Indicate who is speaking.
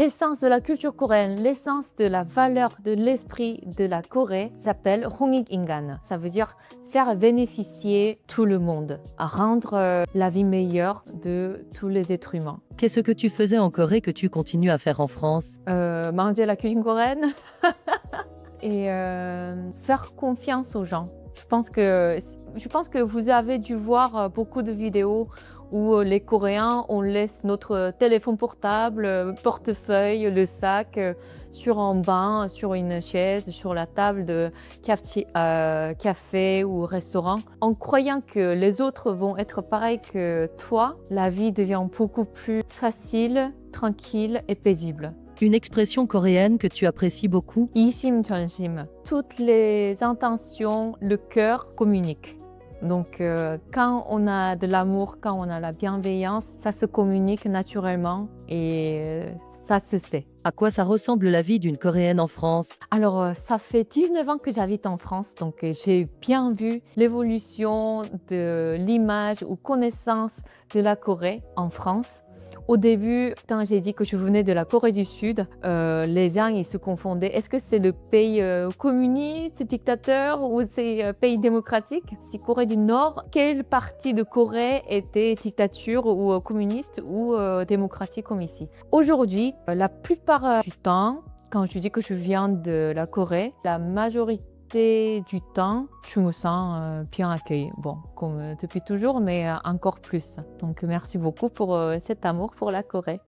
Speaker 1: L'essence de la culture coréenne, l'essence de la valeur de l'esprit de la Corée s'appelle Hongik Ingan. Ça veut dire faire bénéficier tout le monde, à rendre la vie meilleure de tous les êtres humains.
Speaker 2: Qu'est-ce que tu faisais en Corée que tu continues à faire en France?
Speaker 1: Manger la cuisine coréenne et faire confiance aux gens. Je pense que vous avez dû voir beaucoup de vidéos où les Coréens, on laisse notre téléphone portable, portefeuille, le sac sur un banc, sur une chaise, sur la table de café ou restaurant. En croyant que les autres vont être pareils que toi, la vie devient beaucoup plus facile, tranquille et paisible.
Speaker 2: Une expression coréenne que tu apprécies beaucoup?
Speaker 1: 이심전심. Toutes les intentions, le cœur communique. Donc, quand on a de l'amour, quand on a la bienveillance, ça se communique naturellement et ça se sait.
Speaker 2: À quoi ça ressemble la vie d'une Coréenne en France?
Speaker 1: Alors, ça fait 19 ans que j'habite en France, donc j'ai bien vu l'évolution de l'image ou connaissance de la Corée en France. Au début, quand j'ai dit que je venais de la Corée du Sud, les gens ils se confondaient. Est-ce que c'est le pays communiste, dictateur ou c'est pays démocratique? Si Corée du Nord, quelle partie de Corée était dictature ou communiste ou démocratique comme ici? Aujourd'hui, la plupart du temps, quand je dis que je viens de la Corée, la majorité du temps, je me sens bien accueillie. Bon, comme depuis toujours, mais encore plus. Donc merci beaucoup pour cet amour pour la Corée.